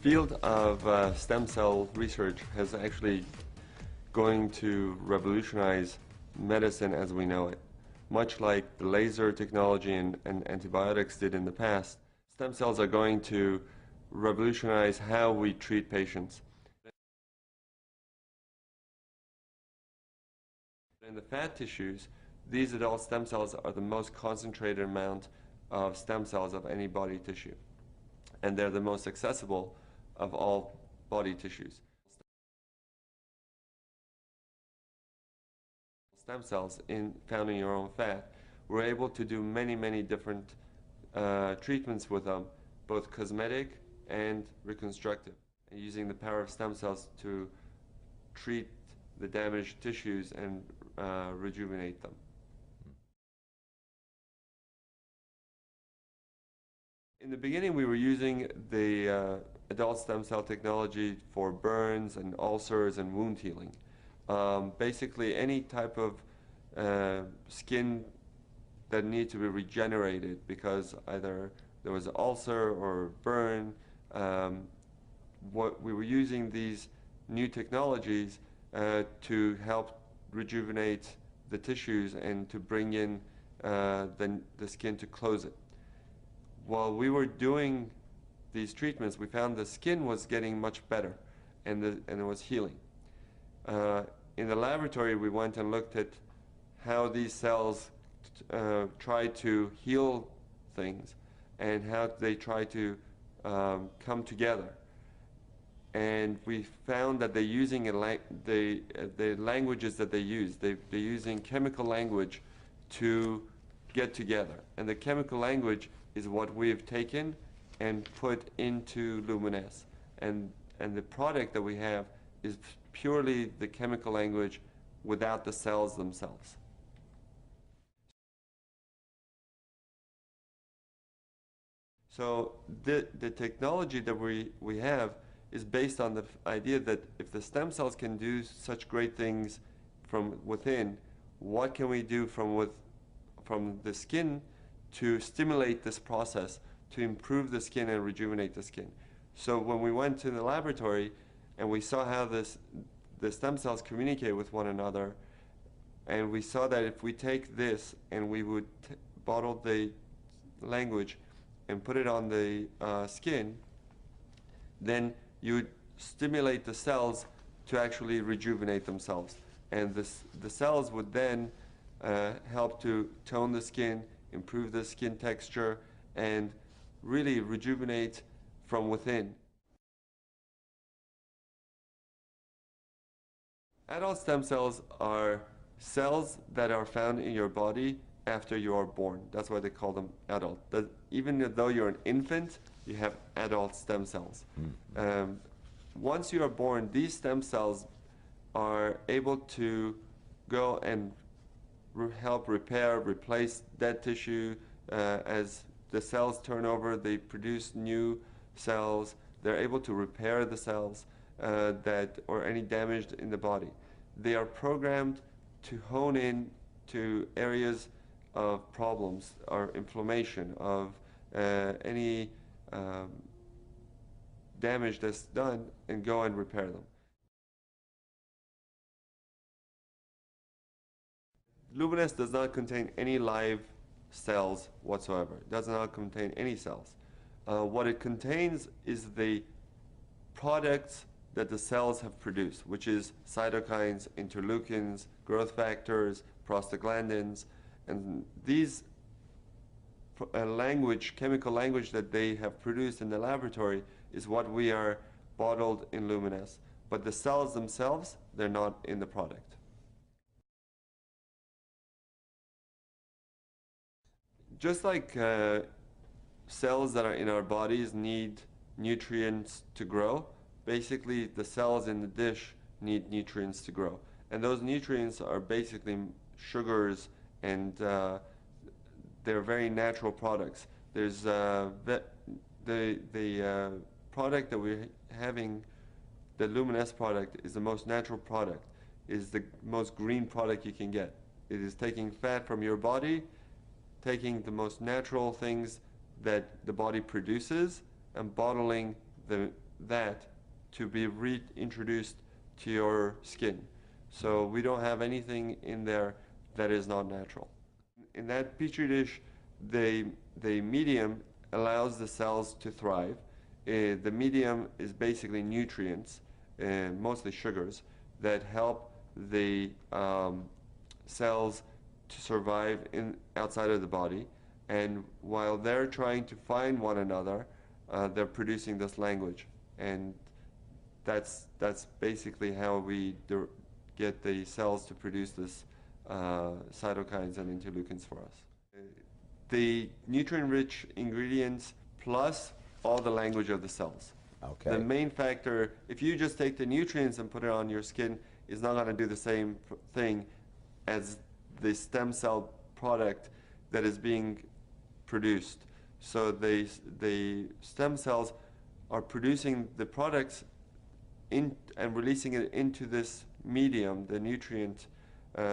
field of stem cell research has actually going to revolutionize medicine as we know it. Much like the laser technology and antibiotics did in the past, stem cells are going to revolutionize how we treat patients. In the fat tissues, these adult stem cells are the most concentrated amount of stem cells of any body tissue, and they're the most accessible of all body tissues. Stem cells found in your own fat, we're able to do many different treatments with them, both cosmetic and reconstructive, and using the power of stem cells to treat the damaged tissues and rejuvenate them. In the beginning, we were using the adult stem cell technology for burns and ulcers and wound healing. Basically, any type of skin that needs to be regenerated because either there was an ulcer or burn. What we were using these new technologies to help rejuvenate the tissues and to bring in the skin to close it. While we were doing these treatments, we found the skin was getting much better and it was healing. In the laboratory, we went and looked at how these cells try to heal things and how they try to come together. And we found that they're using the languages that they use. They're using chemical language to get together. And the chemical language is what we've taken and put into Luminesce. And the product that we have is purely the chemical language without the cells themselves. So the technology that we have is based on the idea that if the stem cells can do such great things from within, what can we do from the skin to stimulate this process, to improve the skin and rejuvenate the skin? So when we went to the laboratory and we saw how the stem cells communicate with one another, and we saw that if we take this and we would bottle the language and put it on the skin, then you would stimulate the cells to actually rejuvenate themselves. And the cells would then help to tone the skin, improve the skin texture, and really rejuvenate from within. Adult stem cells are cells that are found in your body after you are born. That's why they call them adult. Even though you're an infant, you have adult stem cells. Once you are born, these stem cells are able to go and help repair, replace dead tissue. As the cells turn over, they produce new cells. They're able to repair the cells or any damage in the body. They are programmed to hone in to areas of problems or inflammation, of any damage that's done, and go and repair them. Luminesce does not contain any live cells whatsoever. It does not contain any cells. What it contains is the products that the cells have produced, which is cytokines, interleukins, growth factors, prostaglandins, and these chemical language that they have produced in the laboratory is what we are bottled in Luminesce. But the cells themselves, they're not in the product. Just like cells that are in our bodies need nutrients to grow, basically the cells in the dish need nutrients to grow. And those nutrients are basically sugars, and they're very natural products. There's the product that we're having, the Luminesce product, is the most natural product, is the most green product you can get. It is taking fat from your body, taking the most natural things that the body produces, and bottling that to be reintroduced to your skin. So we don't have anything in there that is not natural. In that petri dish, the medium allows the cells to thrive. The medium is basically nutrients, mostly sugars, that help the cells to survive outside of the body. And while they're trying to find one another, they're producing this language. And that's basically how we get the cells to produce this cytokines and interleukins for us. The nutrient-rich ingredients plus all the language of the cells. Okay. The main factor, if you just take the nutrients and put it on your skin, is not going to do the same thing as the stem cell product that is being produced. So the stem cells are producing the products and releasing it into this medium, the nutrient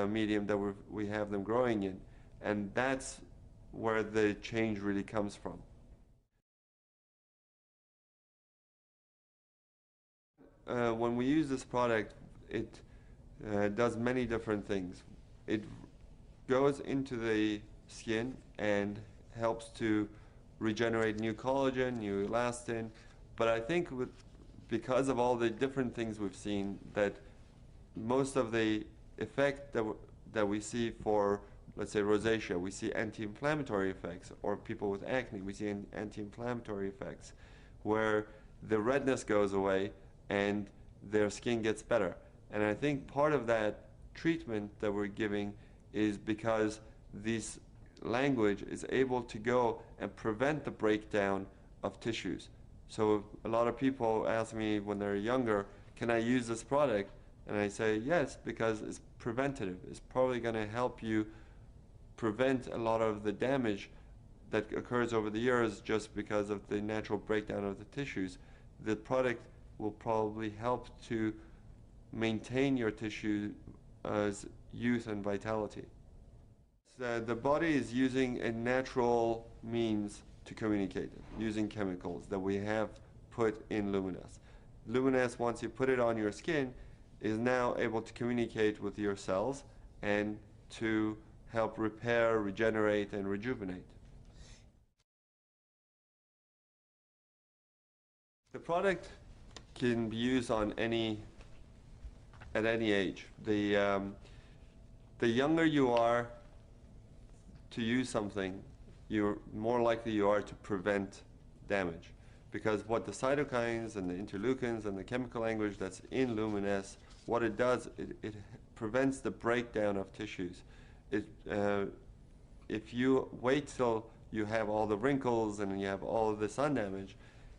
medium that we have them growing in. And that's where the change really comes from. When we use this product, it does many different things. It goes into the skin and helps to regenerate new collagen, new elastin. But I think because of all the different things we've seen, that most of the effect that we see for, let's say, rosacea, we see anti-inflammatory effects, or people with acne, we see anti-inflammatory effects, where the redness goes away and their skin gets better. And I think part of that treatment that we're giving is because this language is able to go and prevent the breakdown of tissues. So a lot of people ask me when they're younger, can I use this product? And I say yes, because it's preventative. It's probably going to help you prevent a lot of the damage that occurs over the years just because of the natural breakdown of the tissues. The product will probably help to maintain your tissue's youth and vitality. So the body is using a natural means to communicate, using chemicals that we have put in Luminesce. Luminesce, once you put it on your skin, is now able to communicate with your cells and to help repair, regenerate, and rejuvenate. The product can be used on at any age. The younger you are to use something, you're more likely you are to prevent damage. Because what the cytokines and the interleukins and the chemical language that's in Luminesce, what it does, it prevents the breakdown of tissues. If you wait till you have all the wrinkles and you have all of the sun damage,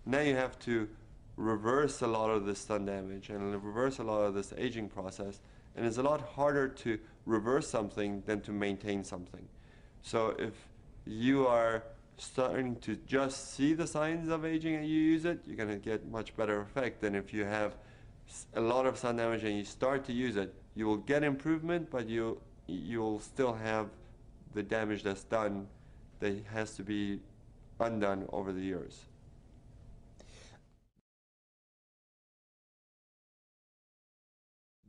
now you have to reverse a lot of this sun damage and reverse a lot of this aging process. And it's a lot harder to reverse something than to maintain something. So if you are starting to just see the signs of aging and you use it, you're going to get much better effect than if you have a lot of sun damage and you start to use it. You will get improvement, but you'll still have the damage that's done that has to be undone over the years.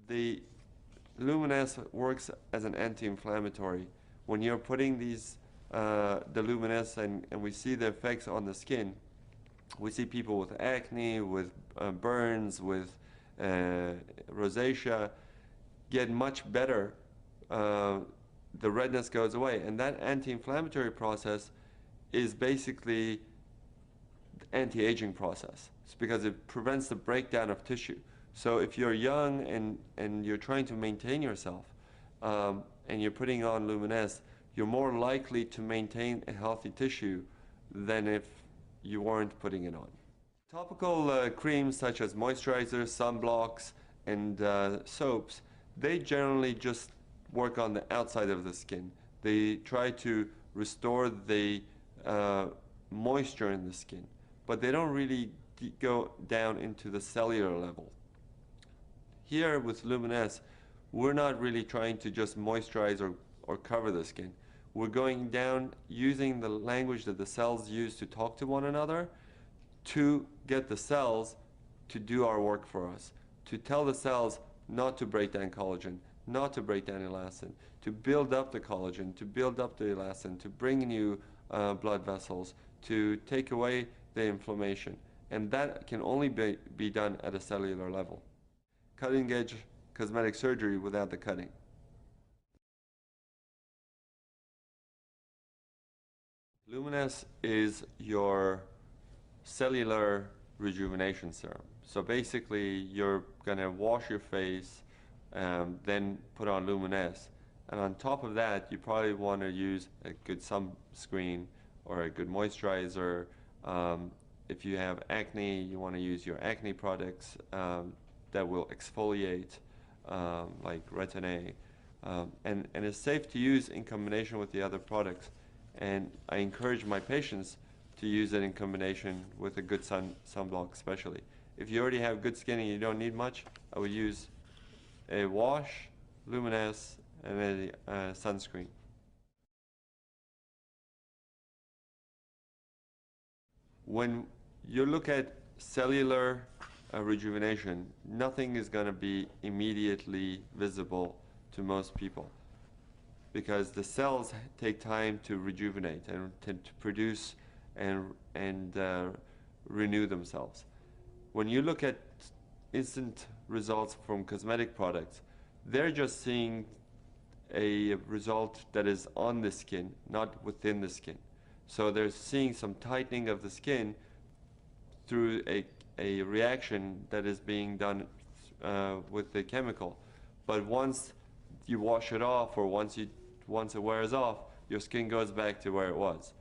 The Luminesce works as an anti-inflammatory. When you're putting these the Luminesce and we see the effects on the skin, we see people with acne, with burns, with rosacea get much better. The redness goes away, and that anti-inflammatory process is basically the anti-aging process. It's because it prevents the breakdown of tissue. So if you're young and you're trying to maintain yourself and you're putting on Luminesce, you're more likely to maintain a healthy tissue than if you weren't putting it on. Topical creams such as moisturizers, sunblocks, and soaps, they generally just work on the outside of the skin. They try to restore the moisture in the skin, but they don't really go down into the cellular level. Here with Luminesce, we're not really trying to just moisturize or cover the skin. We're going down using the language that the cells use to talk to one another to get the cells to do our work for us, to tell the cells not to break down collagen, not to break down elastin, to build up the collagen, to build up the elastin, to bring new blood vessels, to take away the inflammation. And that can only be done at a cellular level. Cutting edge cosmetic surgery without the cutting. Luminesce is your cellular rejuvenation serum. So basically, you're gonna wash your face, then put on Luminesce. And on top of that, you probably wanna use a good sunscreen or a good moisturizer. If you have acne, you wanna use your acne products that will exfoliate, like Retin-A. And it's safe to use in combination with the other products. And I encourage my patients to use it in combination with a good sunblock especially. If you already have good skin and you don't need much, I would use a wash, Luminesce, and a sunscreen. When you look at cellular rejuvenation, nothing is going to be immediately visible to most people, because the cells take time to rejuvenate and to produce and renew themselves. When you look at instant results from cosmetic products, they're just seeing a result that is on the skin, not within the skin. So they're seeing some tightening of the skin through a reaction that is being done with the chemical. But once you wash it off, or once it wears off, your skin goes back to where it was.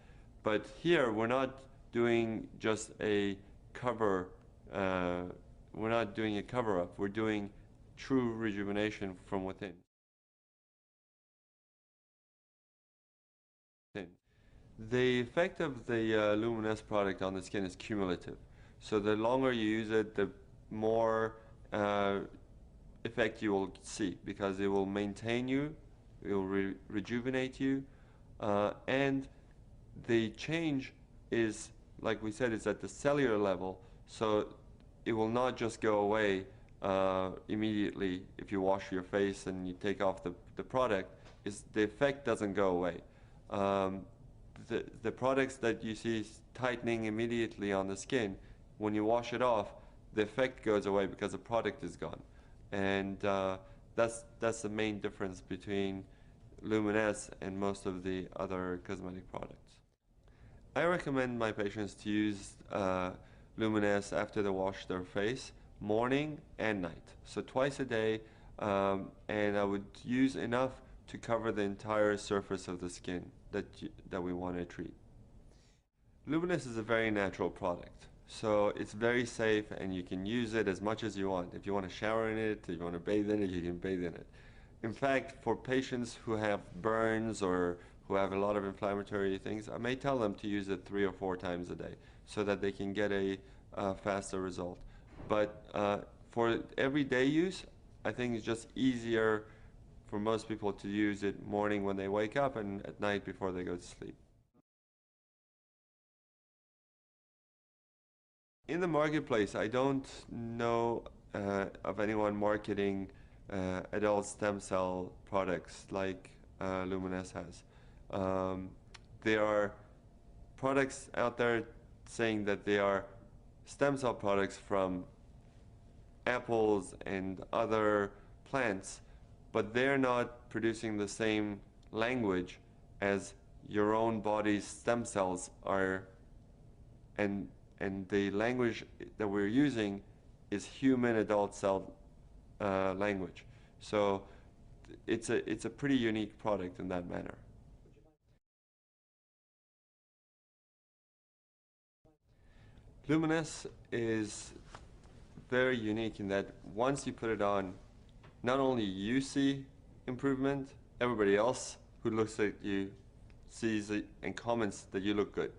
But here, we're not doing just a cover, we're not doing a cover-up, we're doing true rejuvenation from within. The effect of the Luminesce product on the skin is cumulative. So the longer you use it, the more effect you will see, because it will maintain you, it will rejuvenate you, and the change is, like we said, it's at the cellular level, so it will not just go away immediately if you wash your face and you take off the product. The effect doesn't go away. The products that you see tightening immediately on the skin, when you wash it off, the effect goes away because the product is gone. And that's the main difference between Luminesce and most of the other cosmetic products. I recommend my patients to use Luminesce after they wash their face, morning and night. So twice a day, and I would use enough to cover the entire surface of the skin that we want to treat. Luminesce is a very natural product. So it's very safe, and you can use it as much as you want. If you want to shower in it, if you want to bathe in it, you can bathe in it. In fact, for patients who have burns or who have a lot of inflammatory things, I may tell them to use it 3 or 4 times a day so that they can get a faster result. But for everyday use, I think it's just easier for most people to use it morning when they wake up and at night before they go to sleep. In the marketplace, I don't know of anyone marketing adult stem cell products like Luminesce has. There are products out there saying that they are stem cell products from apples and other plants, but they're not producing the same language as your own body's stem cells are, and the language that we're using is human adult cell language. So it's a pretty unique product in that manner. Luminesce is very unique in that once you put it on, not only you see improvement, everybody else who looks at you sees it and comments that you look good.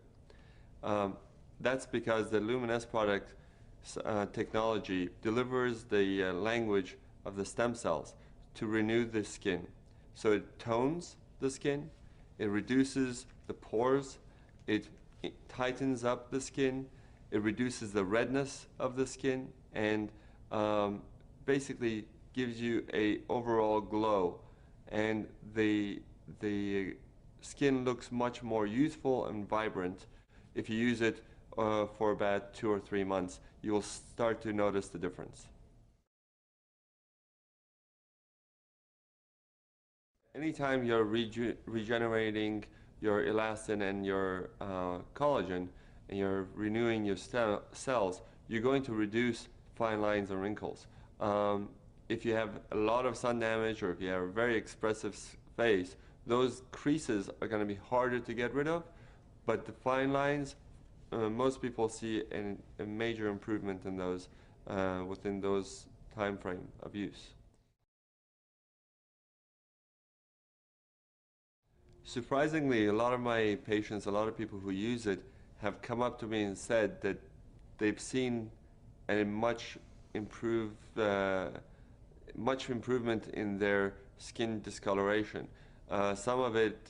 That's because the Luminesce product technology delivers the language of the stem cells to renew the skin. So it tones the skin, it reduces the pores, it tightens up the skin, It reduces the redness of the skin and basically gives you a overall glow, and the skin looks much more youthful and vibrant. If you use it for about 2 or 3 months, you will start to notice the difference. Anytime you're regenerating your elastin and your collagen, and you're renewing your cells, you're going to reduce fine lines and wrinkles. If you have a lot of sun damage, or if you have a very expressive face, those creases are going to be harder to get rid of, but the fine lines, most people see a major improvement in those within those time frame of use. Surprisingly, a lot of my patients, a lot of people who use it, have come up to me and said that they've seen a much improvement in their skin discoloration. Some of it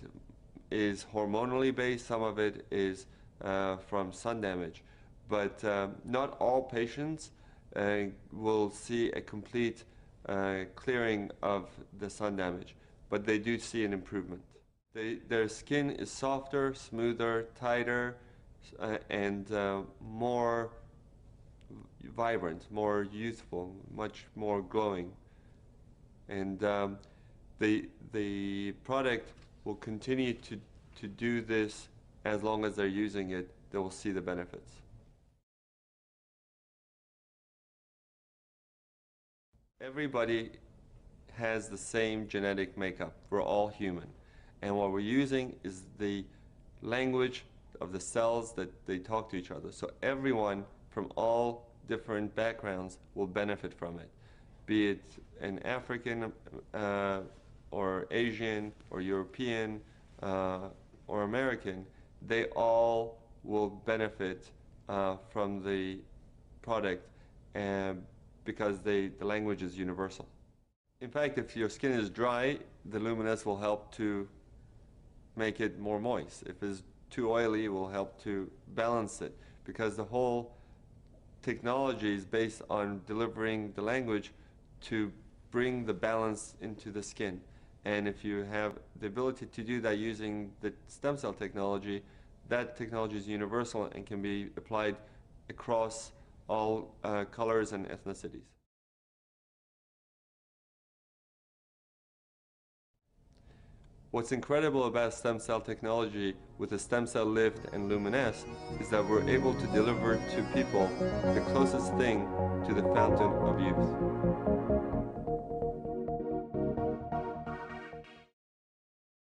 is hormonally based, some of it is from sun damage, but not all patients will see a complete clearing of the sun damage, but they do see an improvement. Their skin is softer, smoother, tighter, and more vibrant, more youthful, much more glowing. And the product will continue to do this as long as they're using it. They will see the benefits. Everybody has the same genetic makeup. We're all human. And what we're using is the language of the cells that they talk to each other. So everyone from all different backgrounds will benefit from it, be it an African or Asian or European or American. They all will benefit from the product because the language is universal. In fact, if your skin is dry, the Luminesce will help to make it more moist. If it's too oily, it will help to balance it, because the whole technology is based on delivering the language to bring the balance into the skin. And if you have the ability to do that using the stem cell technology, that technology is universal and can be applied across all colors and ethnicities. What's incredible about stem cell technology with the stem cell lift and Luminesce is that we're able to deliver to people the closest thing to the fountain of youth.